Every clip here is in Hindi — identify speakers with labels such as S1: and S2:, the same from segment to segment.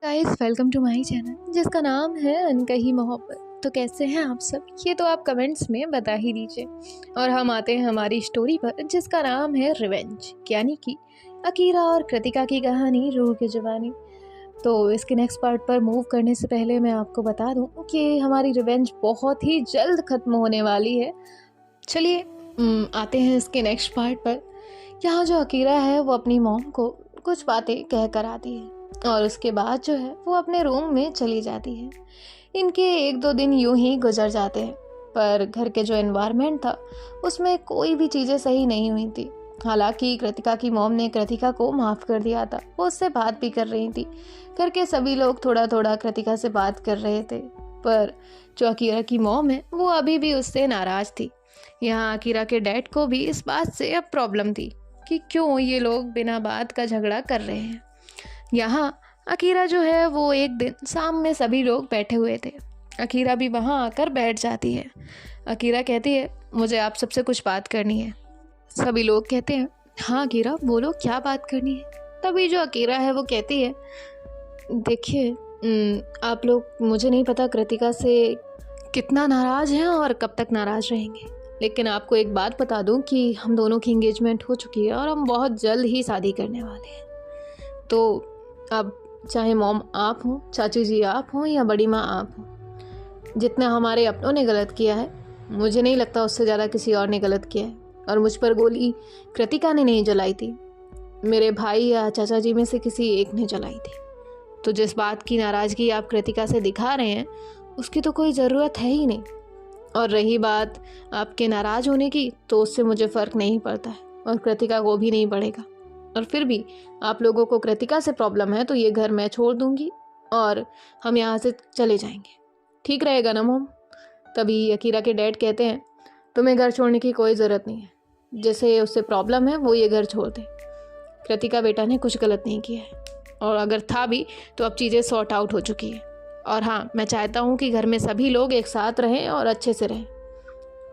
S1: Guys welcome to my channel जिसका नाम है अनकही मोहब्बत। तो कैसे हैं आप सब, ये तो आप कमेंट्स में बता ही दीजिए। और हम आते हैं हमारी स्टोरी पर जिसका नाम है रिवेंज, यानी कि अकीरा और कृतिका की कहानी रूह की जुबानी। तो इसके नेक्स्ट पार्ट पर मूव करने से पहले मैं आपको बता दूं कि हमारी रिवेंज बहुत ही जल्द ख़त्म होने वाली है। चलिए आते हैं इसके नेक्स्ट पार्ट पर। यहाँ जो अकीरा है वो अपनी मॉम को कुछ बातें कह कर आती है और उसके बाद जो है वो अपने रूम में चली जाती है। इनके 1-2 दिन यूं ही गुजर जाते हैं, पर घर के जो एनवायरनमेंट था उसमें कोई भी चीज़ें सही नहीं हुई थी। हालांकि कृतिका की मॉम ने कृतिका को माफ़ कर दिया था, वो उससे बात भी कर रही थी। घर के सभी लोग थोड़ा थोड़ा कृतिका से बात कर रहे थे, पर जो अकीरा की मॉम है वो अभी भी उससे नाराज़ थी। यहाँ अकीरा के डैड को भी इस बात से अब प्रॉब्लम थी कि क्यों ये लोग बिना बात का झगड़ा कर रहे हैं। यहाँ अकीरा जो है वो एक दिन शाम में सभी लोग बैठे हुए थे। अकीरा भी वहाँ आकर बैठ जाती है। अकीरा कहती है, मुझे आप सबसे कुछ बात करनी है। सभी लोग कहते हैं, हाँ अकीरा बोलो, क्या बात करनी है। तभी जो अकीरा है वो कहती है, देखिए आप लोग, मुझे नहीं पता कृतिका से कितना नाराज़ हैं और कब तक नाराज़ रहेंगे, लेकिन आपको एक बात बता दूं कि हम दोनों की इंगेजमेंट हो चुकी है और हम बहुत जल्द ही शादी करने वाले हैं। तो अब चाहे मॉम आप हों, चाची जी आप हों या बड़ी माँ आप हों, जितना हमारे अपनों ने गलत किया है मुझे नहीं लगता उससे ज़्यादा किसी और ने गलत किया है। और मुझ पर गोली कृतिका ने नहीं जलाई थी, मेरे भाई या चाचा जी में से किसी एक ने जलाई थी। तो जिस बात की नाराज़गी आप कृतिका से दिखा रहे हैं उसकी तो कोई ज़रूरत है ही नहीं। और रही बात आपके नाराज़ होने की, तो उससे मुझे फ़र्क नहीं पड़ता है और कृतिका को भी नहीं पड़ेगा। और फिर भी आप लोगों को कृतिका से प्रॉब्लम है तो ये घर मैं छोड़ दूंगी और हम यहाँ से चले जाएंगे, ठीक रहेगा ना मॉम। तभी अकीरा के डैड कहते हैं, तुम्हें घर छोड़ने की कोई ज़रूरत नहीं है, जैसे उससे प्रॉब्लम है वो ये घर छोड़ दे। कृतिका बेटा ने कुछ गलत नहीं किया है, और अगर था भी तो अब चीज़ें सॉर्ट आउट हो चुकी है। और हाँ, मैं चाहता हूँ कि घर में सभी लोग एक साथ रहें और अच्छे से रहें।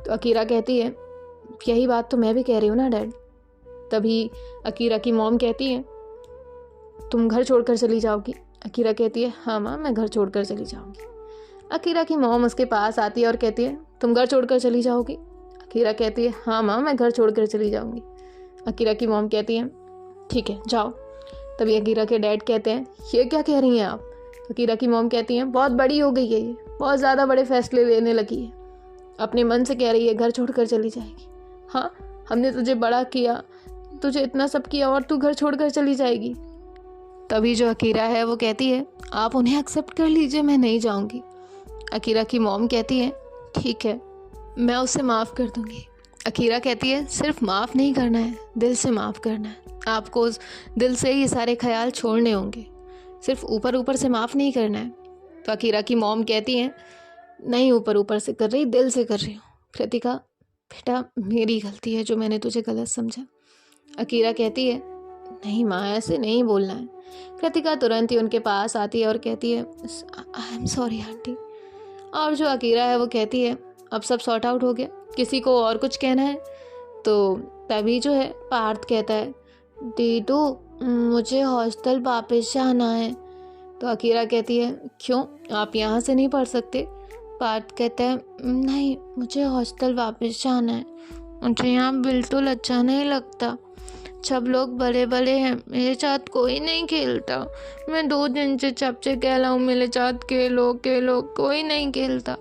S1: तो अकीरा कहती है, यही बात तो मैं भी कह रही हूँ ना डैड। तभी अकीरा की मॉम कहती है, तुम घर छोड़कर चली जाओगी। अकीरा कहती है, हाँ माँ, मैं घर छोड़कर चली जाऊंगी। अकीरा की मॉम उसके पास आती है और कहती है, तुम घर छोड़कर चली जाओगी। अकीरा कहती है, हाँ माँ, मैं घर छोड़कर चली जाऊंगी। अकीरा की मॉम कहती है, ठीक है जाओ। तभी अकीरा के डैड कहते हैं, ये क्या कह रही हैं आप। अकीरा की मॉम कहती हैं, बहुत बड़ी हो गई है ये, बहुत ज़्यादा बड़े फैसले लेने लगी है, अपने मन से कह रही है घर छोड़कर चली जाएगी। हाँ, हमने तुझे बड़ा किया, तुझे इतना सब किया और तू घर छोड़कर चली जाएगी। तभी जो अकीरा है वो कहती है, आप उन्हें एक्सेप्ट कर लीजिए, मैं नहीं जाऊंगी। अकीरा की मॉम कहती है, ठीक है, मैं उसे माफ़ कर दूंगी। अकीरा कहती है, सिर्फ माफ़ नहीं करना है, दिल से माफ़ करना है। आपको उस दिल से ये सारे ख्याल छोड़ने होंगे, सिर्फ ऊपर ऊपर से माफ़ नहीं करना है। तो अकीरा की मॉम कहती है, नहीं ऊपर ऊपर से कर रही, दिल से कर रही हूँ। कृतिका बेटा, मेरी गलती है जो मैंने तुझे गलत समझा। अकीरा कहती है, नहीं माँ, ऐसे नहीं बोलना है। कृतिका तुरंत ही उनके पास आती है और कहती है, आई एम सॉरी आंटी। और जो अकीरा है वो कहती है, अब सब सॉर्ट आउट हो गया, किसी को और कुछ कहना है। तो तभी जो है पार्थ कहता है, दीदू मुझे हॉस्टल वापस जाना है। तो अकीरा कहती है, क्यों, आप यहाँ से नहीं पढ़ सकते। पार्थ कहता है, नहीं, मुझे हॉस्टल वापस जाना है, मुझे यहाँ बिल्कुल अच्छा नहीं लगता। सब लोग बड़े बड़े हैं, मेरे साथ कोई नहीं खेलता। मैं 2 दिन से सबसे कह रहा हूँ मेरे साथ खेलो खेलो, कोई नहीं खेलता।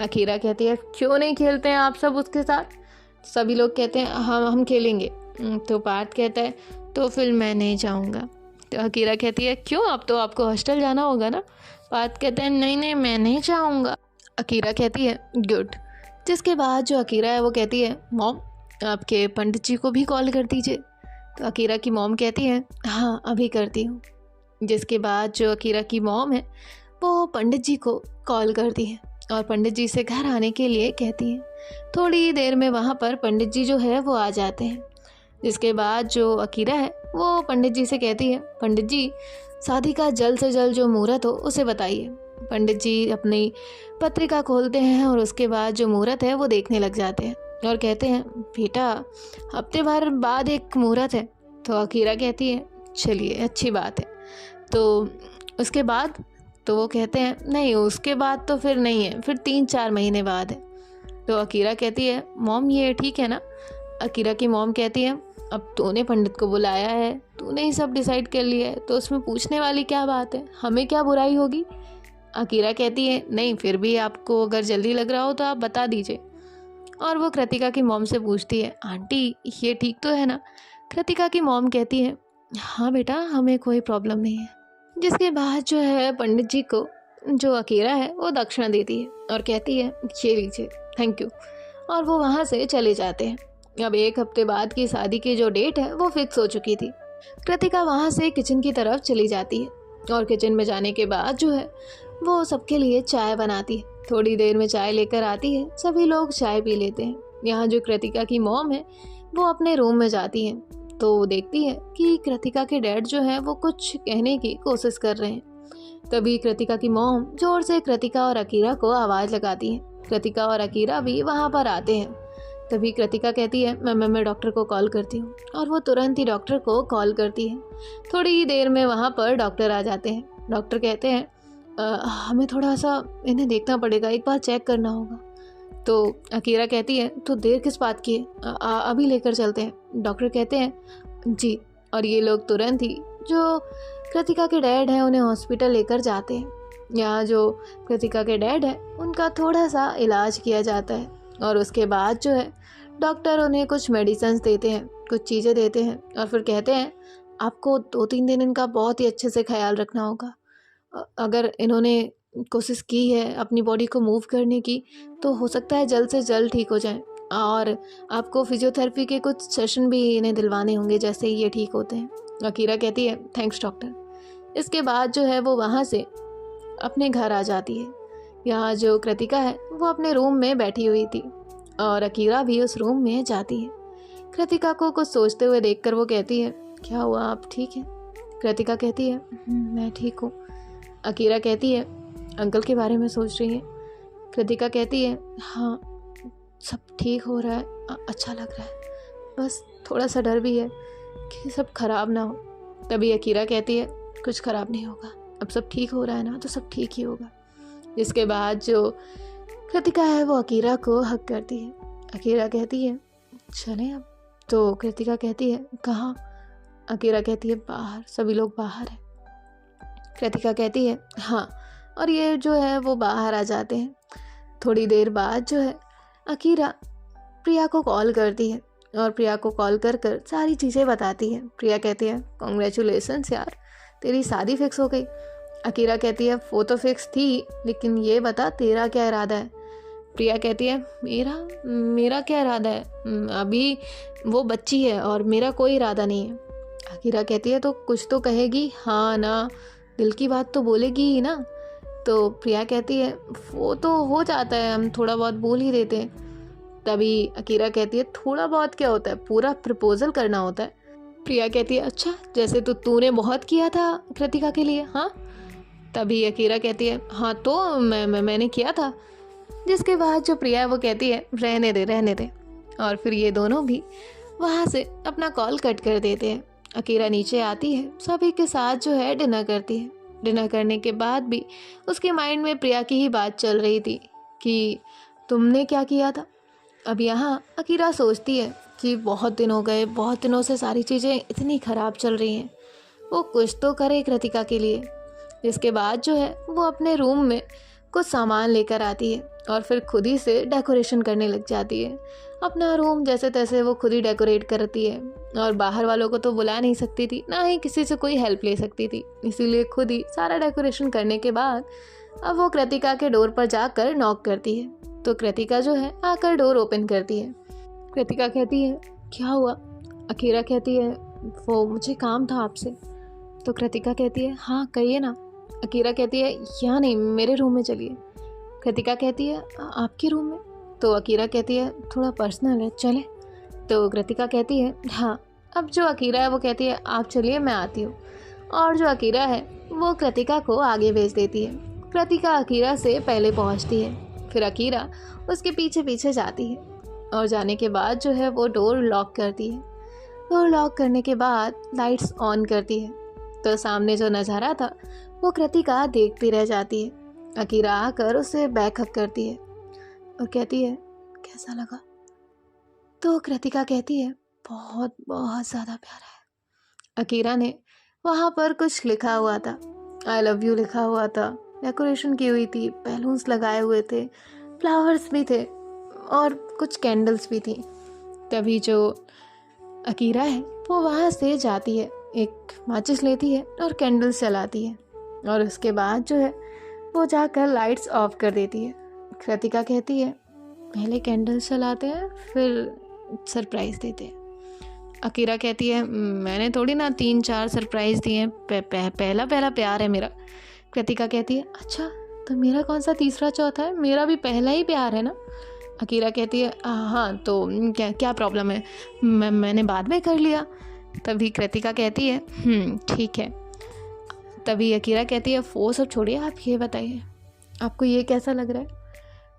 S1: अकीरा कहती है, क्यों नहीं खेलते हैं आप सब उसके साथ। सभी लोग कहते हैं, हम खेलेंगे। तो पार्थ कहता है, तो फिर मैं नहीं जाऊँगा। तो अकीरा कहती है, क्यों, अब तो आपको हॉस्टल जाना होगा ना। पार्थ कहते हैं, नहीं नहीं, मैं नहीं जाऊँगा। अकीरा कहती है, गुड। जिसके बाद जो अकीरा है वो कहती है, मॉम आपके पंडित जी को भी कॉल कर दीजिए। तो अकीरा की मॉम कहती है, हाँ अभी करती हूँ। जिसके बाद जो अकीरा की मॉम है वो पंडित जी को कॉल करती है और पंडित जी से घर आने के लिए कहती है। थोड़ी देर में वहाँ पर पंडित जी जो है वो आ जाते हैं। जिसके बाद जो अकीरा है वो पंडित जी से कहती है, पंडित जी शादी का जल्द से जल्द जो मुहूर्त हो उसे बताइए। पंडित जी अपनी पत्रिका खोलते हैं और उसके बाद जो मुहूर्त है वो देखने लग जाते हैं और कहते हैं, बेटा हफ्ते भर बाद एक मुहूर्त है। तो अकीरा कहती है, चलिए अच्छी बात है। तो उसके बाद? तो वो कहते हैं नहीं, उसके बाद तो फिर नहीं है, फिर 3-4 महीने बाद है। तो अकीरा कहती है मॉम ये ठीक है ना? अकीरा की मॉम कहती है अब तूने पंडित को बुलाया है, तूने ही सब डिसाइड कर लिया है, तो उसमें पूछने वाली क्या बात है, हमें क्या बुराई होगी? अकीरा कहती है नहीं, फिर भी आपको अगर जल्दी लग रहा हो तो आप बता दीजिए। और वो कृतिका की मॉम से पूछती है आंटी ये ठीक तो है ना? कृतिका की मॉम कहती है हाँ बेटा, हमें कोई प्रॉब्लम नहीं है। जिसके बाद जो है पंडित जी को जो अकीरा है वो दक्षिणा देती है और कहती है ये लीजिए, थैंक यू। और वो वहाँ से चले जाते हैं। अब 1 हफ्ते बाद की शादी की जो डेट है वो फिक्स हो चुकी थी। कृतिका वहाँ से किचन की तरफ चली जाती है और किचन में जाने के बाद जो है वो सबके लिए चाय बनाती है। थोड़ी देर में चाय लेकर आती है, सभी लोग चाय पी लेते हैं। यहाँ जो कृतिका की मॉम है वो अपने रूम में जाती है तो वो देखती है कि कृतिका के डैड जो है वो कुछ कहने की कोशिश कर रहे हैं। तभी कृतिका की मॉम जोर से कृतिका और अकीरा को आवाज़ लगाती है। कृतिका और अकीरा भी वहाँ पर आते हैं। तभी कृतिका कहती है मैं डॉक्टर को कॉल करती हूँ, और वो तुरंत ही डॉक्टर को कॉल करती है। थोड़ी ही देर में वहाँ पर डॉक्टर आ जाते हैं। डॉक्टर कहते हैं हमें थोड़ा सा इन्हें देखना पड़ेगा, एक बार चेक करना होगा। तो अकीरा कहती है तो देर किस बात की है, अभी लेकर चलते हैं। डॉक्टर कहते हैं जी, और ये लोग तुरंत ही जो कृतिका के डैड हैं उन्हें हॉस्पिटल लेकर जाते हैं। यहाँ जो कृतिका के डैड है उनका थोड़ा सा इलाज किया जाता है और उसके बाद जो है डॉक्टर उन्हें कुछ मेडिसिन देते हैं, कुछ चीज़ें देते हैं और फिर कहते हैं आपको 2-3 दिन इनका बहुत ही अच्छे से ख्याल रखना होगा। अगर इन्होंने कोशिश की है अपनी बॉडी को मूव करने की तो हो सकता है जल्द से जल्द ठीक हो जाए, और आपको फिजियोथेरेपी के कुछ सेशन भी इन्हें दिलवाने होंगे जैसे ही ये ठीक होते हैं। अकीरा कहती है थैंक्स डॉक्टर। इसके बाद जो है वो वहाँ से अपने घर आ जाती है। यहाँ जो कृतिका है वो अपने रूम में बैठी हुई थी और अकीरा भी उस रूम में जाती है। कृतिका को कुछ सोचते हुए देखकर वो कहती है क्या हुआ, आप ठीक हैं? कृतिका कहती है मैं ठीक हूँ। अकीरा कहती है अंकल के बारे में सोच रही है? कृतिका कहती है हाँ, सब ठीक हो रहा है, अच्छा लग रहा है, बस थोड़ा सा डर भी है कि सब खराब ना हो। तभी अकीरा कहती है कुछ खराब नहीं होगा, अब सब ठीक हो रहा है ना, तो सब ठीक ही होगा। इसके बाद जो कृतिका है वो अकीरा को हक करती है। अकीरा कहती है चलें अब। तो कृतिका कहती है कहाँ? अकीरा कहती है बाहर, सभी लोग बाहर हैं। कृतिका कहती है हाँ, और ये जो है वो बाहर आ जाते हैं। थोड़ी देर बाद जो है अकीरा प्रिया को कॉल करती है और प्रिया को कॉल कर कर सारी चीज़ें बताती है। प्रिया कहती है कॉन्ग्रेचुलेसन्स यार, तेरी शादी फिक्स हो गई। अकीरा कहती है वो तो फिक्स थी, लेकिन ये बता तेरा क्या इरादा है? प्रिया कहती है मेरा क्या इरादा है, अभी वो बच्ची है और मेरा कोई इरादा नहीं है। अकीरा कहती है तो कुछ तो कहेगी, हाँ ना, दिल की बात तो बोलेगी ही ना। तो प्रिया कहती है वो तो हो जाता है, हम थोड़ा बहुत बोल ही देते हैं। तभी अकीरा कहती है थोड़ा बहुत क्या होता है, पूरा प्रपोजल करना होता है। प्रिया कहती है अच्छा, जैसे तो तूने बहुत किया था कृतिका के लिए। हाँ। तभी अकीरा कहती है हाँ तो मैंने किया था। जिसके बाद जो प्रिया है वो कहती है रहने दे। और फिर ये दोनों भी वहाँ से अपना कॉल कट कर देते हैं। अकीरा नीचे आती है, सभी के साथ जो है डिनर करती है। डिनर करने के बाद भी उसके माइंड में प्रिया की ही बात चल रही थी कि तुमने क्या किया था। अब यहाँ अकीरा सोचती है कि बहुत दिन हो गए, बहुत दिनों से सारी चीज़ें इतनी ख़राब चल रही हैं, वो कुछ तो करे कृतिका के लिए। इसके बाद जो है वो अपने रूम में कुछ सामान लेकर आती है और फिर खुद ही से डेकोरेशन करने लग जाती है। अपना रूम जैसे तैसे वो खुद ही डेकोरेट करती है और बाहर वालों को तो बुला नहीं सकती थी, ना ही किसी से कोई हेल्प ले सकती थी, इसीलिए खुद ही सारा डेकोरेशन करने के बाद अब वो कृतिका के डोर पर जाकर नॉक करती है। तो कृतिका जो है आकर डोर ओपन करती है। कृतिका कहती है क्या हुआ? अकीरा कहती है वो मुझे काम था आपसे। तो कृतिका कहती है हाँ कहिए ना। अकीरा कहती है यहाँ नहीं, मेरे रूम में चलिए। कृतिका कहती है आपके रूम में? तो अकीरा कहती है थोड़ा पर्सनल है, चले। तो कृतिका कहती है हाँ। अब जो अकीरा है वो कहती है आप चलिए, मैं आती हूँ। और जो अकीरा है वो कृतिका को आगे भेज देती है। कृतिका अकीरा से पहले पहुँचती है, फिर अकीरा उसके पीछे पीछे जाती है और जाने के बाद जो है वो डोर लॉक करती है। डोर लॉक करने के बाद लाइट्स ऑन करती है तो सामने जो नज़ारा था वो कृतिका देखती रह जाती है। अकीरा आकर उसे बैक हक करती है और कहती है कैसा लगा? तो कृतिका कहती है बहुत बहुत ज़्यादा प्यारा है। अकीरा ने वहाँ पर कुछ लिखा हुआ था, आई लव यू लिखा हुआ था, डेकोरेशन की हुई थी, बैलून्स लगाए हुए थे, फ्लावर्स भी थे और कुछ कैंडल्स भी थी। तभी जो अकीरा है वो वहाँ से जाती है, एक माचिस लेती है और कैंडल्स जलाती है और उसके बाद जो है वो जाकर लाइट्स ऑफ कर देती है। कृतिका कहती है पहले कैंडल्स जलाते हैं फिर सरप्राइज़ देते हैं। अकीरा कहती है मैंने थोड़ी ना 3-4 सरप्राइज़ दिए हैं, पहला पहला प्यार है मेरा। कृतिका कहती है अच्छा तो मेरा कौन सा तीसरा चौथा है, मेरा भी पहला ही प्यार है ना। अकीरा कहती है हाँ तो क्या प्रॉब्लम है, मैंने बाद में कर लिया। तभी कृतिका कहती है ठीक है। तभी अकीरा कहती है वो सब छोड़िए, आप ये बताइए आपको ये कैसा लग रहा है।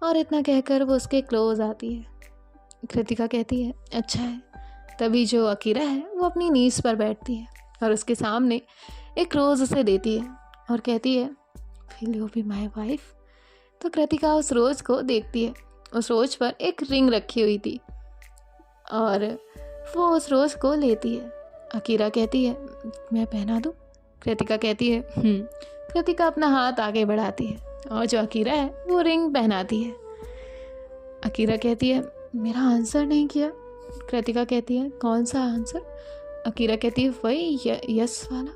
S1: और इतना कहकर वो उसके क्लोज आती है। कृतिका कहती है अच्छा है। तभी जो अकीरा है वो अपनी नीज़ पर बैठती है और उसके सामने एक रोज़ उसे देती है और कहती है will you be my wife. तो कृतिका उस रोज़ को देखती है। उस रोज़ पर एक रिंग रखी हुई थी और वो उस रोज़ को लेती है। अकीरा कहती है मैं पहना दूँ? कृतिका कहती है कृतिका अपना हाथ आगे बढ़ाती है और जो अकीरा है वो रिंग पहनाती है। अकीरा कहती है मेरा आंसर नहीं किया। कृतिका कहती है कौन सा आंसर? अकीरा कहती है वही यस वाला।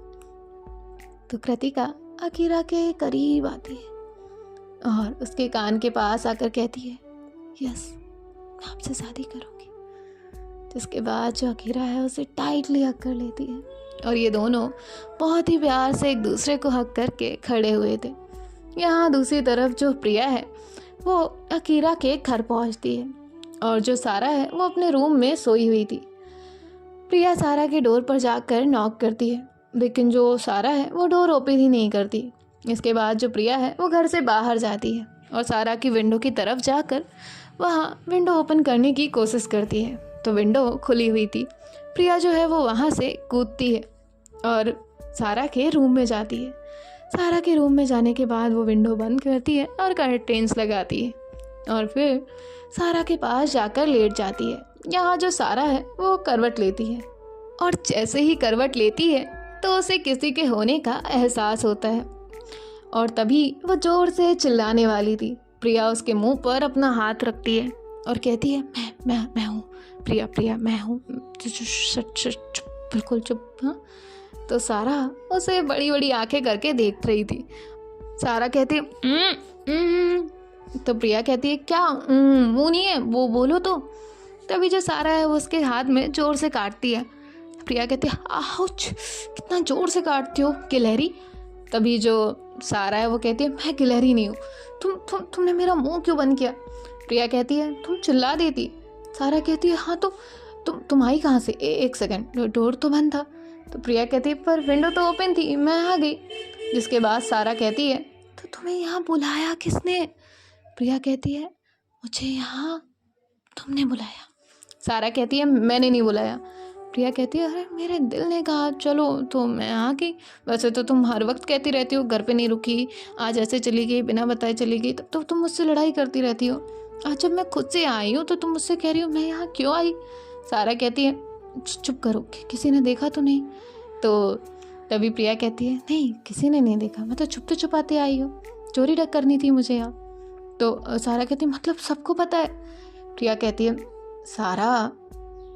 S1: तो कृतिका अकीरा के करीब आती है और उसके कान के पास आकर कहती है यस मैं आपसे शादी करूँगी। जिसके बाद जो अकीरा है उसे टाइटली हक कर लेती है और ये दोनों बहुत ही प्यार से एक दूसरे को हक करके खड़े हुए थे। यहाँ दूसरी तरफ जो प्रिया है वो अकीरा के घर पहुँचती है और जो सारा है वो अपने रूम में सोई हुई थी। प्रिया सारा के डोर पर जाकर नॉक करती है लेकिन जो सारा है वो डोर ओपन ही नहीं करती। इसके बाद जो प्रिया है वो घर से बाहर जाती है और सारा की विंडो की तरफ जाकर वहाँ विंडो ओपन करने की कोशिश करती है तो विंडो खुली हुई थी। प्रिया जो है वो वहाँ से कूदती है और सारा के रूम में जाती है। सारा के रूम में जाने के बाद वो विंडो बंद करती है और कर्टेन्स लगाती है और फिर सारा के पास जाकर लेट जाती है। यहाँ जो सारा है वो करवट लेती है और जैसे ही करवट लेती है तो उसे किसी के होने का एहसास होता है और तभी वो ज़ोर से चिल्लाने वाली थी। प्रिया उसके मुंह पर अपना हाथ रखती है और कहती है मैं हूँ प्रिया मैं हूँ, चुप बिल्कुल चुप। हाँ तो सारा उसे बड़ी बड़ी आंखें करके देख रही थी। सारा कहती है तो प्रिया कहती है क्या मुँह नहीं है वो बोलो तो। तभी जो सारा है वो उसके हाथ में ज़ोर से काटती है। प्रिया कहती है आउच कितना ज़ोर से काटती हो गिलहरी। तभी जो सारा है वो कहती है मैं गिलहरी नहीं हूँ, तुमने मेरा मुंह क्यों बंद किया। प्रिया कहती है तुम चिल्ला देती। सारा कहती है हाँ तो तुम आई कहाँ से? एक सेकंड डोर तो बंद था। तो प्रिया कहती है पर विंडो तो ओपन थी, मैं आ गई। जिसके बाद सारा कहती है तो तुम्हें यहाँ बुलाया किसने? प्रिया कहती है मुझे यहाँ तुमने बुलाया। सारा कहती है मैंने नहीं बुलाया। प्रिया कहती है अरे मेरे दिल ने कहा चलो तो मैं आ गई। वैसे तो तुम हर वक्त कहती रहती हो घर पे नहीं रुकी, आज ऐसे चली गई बिना बताए चली गई, तब तो तुम मुझसे लड़ाई करती रहती हो। आज जब मैं खुद से आई हूँ तो तुम मुझसे कह रही हो मैं यहाँ क्यों आई। सारा कहती है चुप करो किसी ने देखा तो नहीं। तो तभी प्रिया कहती है नहीं किसी ने नहीं देखा, मैं तो छुपते छुपाते आई हूँ, चोरी डक करनी थी मुझे यहाँ। तो सारा कहती है मतलब सबको पता है। प्रिया कहती है सारा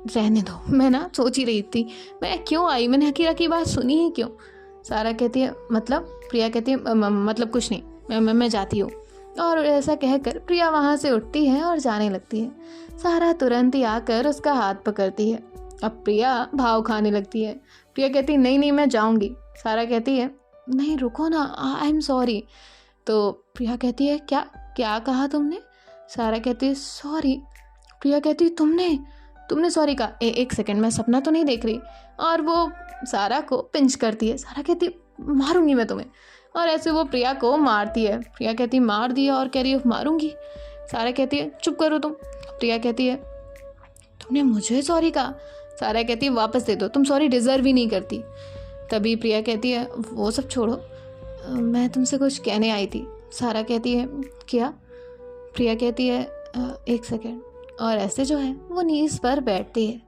S1: रहने दो, मैं ना सोच ही रही थी मैं क्यों आई, मैंने अकीरा की बात सुनी ही क्यों। सारा कहती है मतलब। प्रिया कहती है मतलब कुछ नहीं, मैं जाती हूँ। और ऐसा कहकर प्रिया वहाँ से उठती है और जाने लगती है। सारा तुरंत ही आकर उसका हाथ पकड़ती है। अब प्रिया भाव खाने लगती है। प्रिया कहती है नहीं मैं जाऊँगी। सारा कहती है नहीं रुको ना, आई एम सॉरी। तो प्रिया कहती है क्या कहा तुमने? सारा कहती है सॉरी। प्रिया कहती है तुमने सॉरी कहा? एक सेकंड मैं सपना तो नहीं देख रही। और वो सारा को पिंच करती है। सारा कहती है मारूंगी मैं तुम्हें, और ऐसे वो प्रिया को मारती है। प्रिया कहती है मार दिया और कह रही है मारूंगी। सारा कहती है चुप करो तुम। प्रिया कहती है तुमने मुझे सॉरी कहा। सारा कहती है वापस दे दो, तुम सॉरी डिज़र्व ही नहीं करती। तभी प्रिया कहती है वो सब छोड़ो, मैं तुमसे कुछ कहने आई थी। सारा कहती है क्या? प्रिया कहती है एक सेकेंड। और ऐसे जो है वो नीज़ पर बैठती है।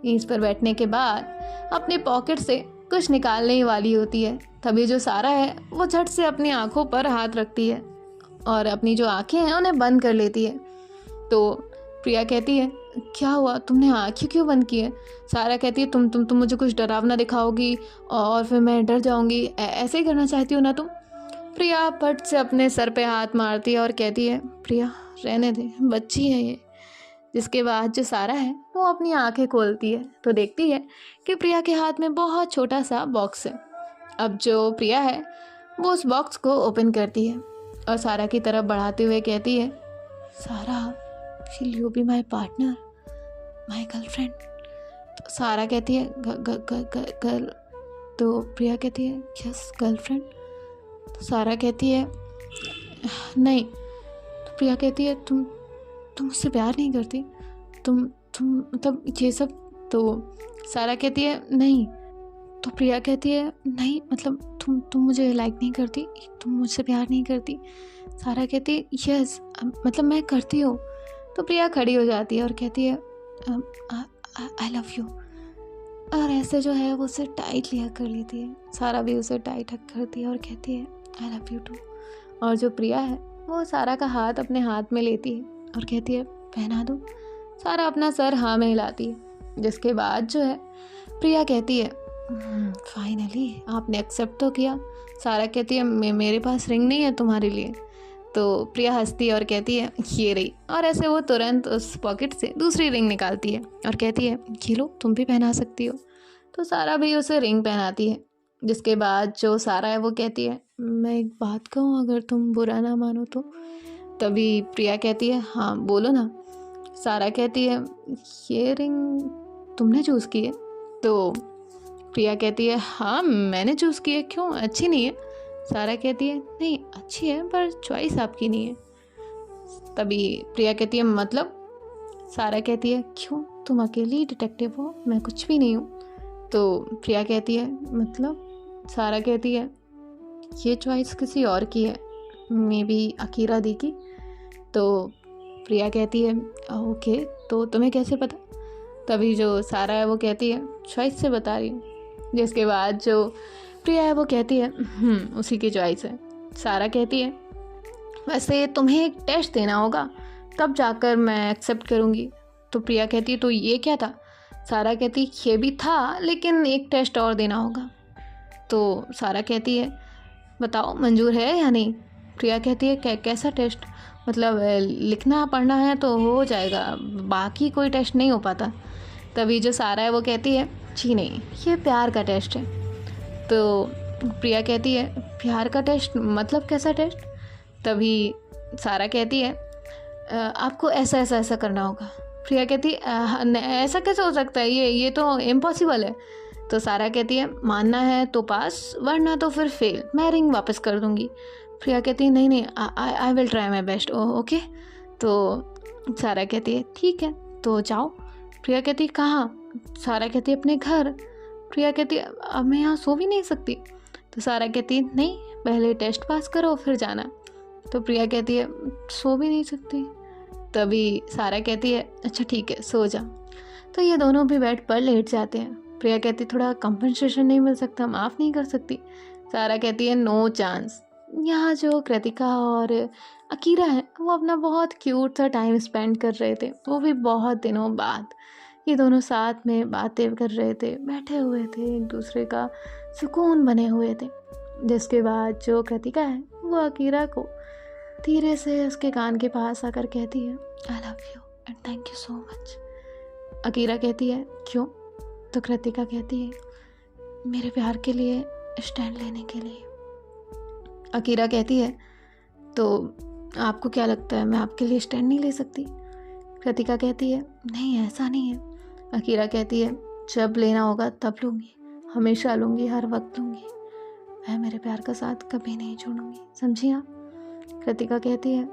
S1: नीज़ पर बैठने के बाद अपने पॉकेट से कुछ निकालने ही वाली होती है। तभी जो सारा है वो झट से अपनी आंखों पर हाथ रखती है और अपनी जो आंखें हैं उन्हें बंद कर लेती है। तो प्रिया कहती है क्या हुआ, तुमने आंखें क्यों बंद की है? सारा कहती है तुम मुझे कुछ डरावना दिखाओगी और फिर मैं डर जाऊंगी, ऐसे ही करना चाहती हो ना तुम? प्रिया पट से अपने सर पे हाथ मारती है और कहती है प्रिया रहने दे, बच्ची है ये। जिसके बाद जो सारा है वो अपनी आंखें खोलती है तो देखती है कि प्रिया के हाथ में बहुत छोटा सा बॉक्स है। अब जो प्रिया है वो उस बॉक्स को ओपन करती है और सारा की तरफ बढ़ाते हुए कहती है सारा, will you be my partner, my girlfriend? तो सारा कहती है गर्ल। तो प्रिया कहती है यस गर्लफ्रेंड। तो सारा कहती है नहीं। तो प्रिया कहती है तुम मुझसे प्यार नहीं करती? तुम मतलब ये सब? तो सारा कहती है नहीं। तो प्रिया कहती है नहीं मतलब तुम मुझे लाइक नहीं करती, तुम मुझसे प्यार नहीं करती? सारा कहती है यस मतलब मैं करती हूँ। तो प्रिया खड़ी हो जाती है और कहती है आई लव यू। और ऐसे जो है वो उसे टाइट लिया कर लेती है। सारा भी उसे टाइट हक करती है और कहती है आई लव यू टू। और जो प्रिया है वो सारा का हाथ अपने हाथ में लेती है और कहती है पहना दूँ? सारा अपना सर हाँ में हिलाती है। जिसके बाद जो है प्रिया कहती है फाइनली आपने एक्सेप्ट तो किया। सारा कहती है मेरे पास रिंग नहीं है तुम्हारे लिए। तो प्रिया हंसती है और कहती है ये रही। और ऐसे वो तुरंत उस पॉकेट से दूसरी रिंग निकालती है और कहती है ये लो, तुम भी पहना सकती हो। तो सारा भी उसे रिंग पहनाती है। जिसके बाद जो सारा है वो कहती है मैं एक बात कहूँ, अगर तुम बुरा ना मानो तो? तभी प्रिया कहती है हाँ बोलो ना। सारा कहती है ये रिंग तुमने चूज़ की है? तो प्रिया कहती है हाँ मैंने चूज़ की है, क्यों अच्छी नहीं है? सारा कहती है नहीं अच्छी है पर चॉइस आपकी नहीं है। तभी प्रिया कहती है मतलब? सारा कहती है क्यों, तुम अकेली डिटेक्टिव हो, मैं कुछ भी नहीं हूँ। तो प्रिया कहती है मतलब? सारा कहती है ये चॉइस किसी और की है, मे बी अकीरा दी की। तो प्रिया कहती है ओके, तो तुम्हें कैसे पता? तभी जो सारा है वो कहती है चॉइस से बता रही हूँ। जिसके बाद जो प्रिया है वो कहती है उसी की चॉइस है। सारा कहती है वैसे तुम्हें एक टेस्ट देना होगा तब जाकर मैं एक्सेप्ट करूँगी। तो प्रिया कहती है तो ये क्या था? सारा कहती है ये भी था लेकिन एक टेस्ट और देना होगा। तो सारा कहती है बताओ मंजूर है या नहीं? प्रिया कहती है कैसा टेस्ट? मतलब लिखना पढ़ना है तो हो जाएगा, बाकी कोई टेस्ट नहीं हो पाता। तभी जो सारा है वो कहती है जी नहीं, ये प्यार का टेस्ट है। तो प्रिया कहती है प्यार का टेस्ट मतलब कैसा टेस्ट? तभी सारा कहती है आपको ऐसा ऐसा ऐसा करना होगा। प्रिया कहती है ऐसा कैसे हो सकता है, ये तो इम्पॉसिबल है। तो सारा कहती है मानना है तो पास, वरना तो फिर फेल, मैं रिंग वापस कर दूंगी। प्रिया कहती है नहीं I will try my best okay. तो सारा कहती है ठीक है तो जाओ। प्रिया कहती है कहाँ? सारा कहती है अपने घर। प्रिया कहती है अब मैं यहाँ सो भी नहीं सकती। तो सारा कहती है नहीं, पहले टेस्ट पास करो फिर जाना। तो प्रिया कहती है सो भी नहीं सकती। तभी सारा कहती है अच्छा ठीक है सो जा। तो ये दोनों भी बेड पर लेट जाते हैं। प्रिया कहती थोड़ा कंपनसेशन नहीं मिल सकता, माफ़ नहीं कर सकती? सारा कहती है नो चांस। यहाँ जो कृतिका और अकीरा है वो अपना बहुत क्यूट सा टाइम स्पेंड कर रहे थे, वो भी बहुत दिनों बाद। ये दोनों साथ में बातें कर रहे थे, बैठे हुए थे, एक दूसरे का सुकून बने हुए थे। जिसके बाद जो कृतिका है वो अकीरा को धीरे से उसके कान के पास आकर कहती है I love you and thank you so much. Akira कहती है क्यों? तो कृतिका कहती है मेरे प्यार के लिए स्टैंड लेने के लिए। अकीरा कहती है तो आपको क्या लगता है मैं आपके लिए स्टैंड नहीं ले सकती? कृतिका कहती है नहीं ऐसा नहीं है। अकीरा कहती है जब लेना होगा तब लूँगी, हमेशा लूँगी, हर वक्त लूँगी, मैं मेरे प्यार का साथ कभी नहीं छोड़ूंगी, समझी आप? कृतिका कहती है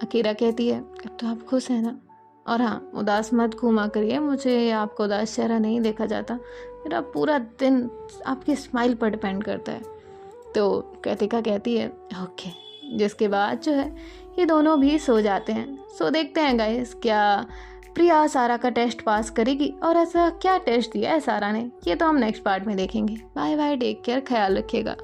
S1: अकीरा कहती है अब तो आप खुश हैं ना? और हाँ उदास मत घूमा करिए, मुझे आपका उदास चेहरा नहीं देखा जाता, मेरा पूरा दिन आपकी स्माइल पर डिपेंड करता है। तो कृतिका कहती है ओके, जिसके बाद जो है ये दोनों भी सो जाते हैं। सो देखते हैं गाइस, क्या प्रिया सारा का टेस्ट पास करेगी और ऐसा क्या टेस्ट दिया है सारा ने, ये तो हम नेक्स्ट पार्ट में देखेंगे। बाय बाय, टेक केयर, ख्याल रखिएगा।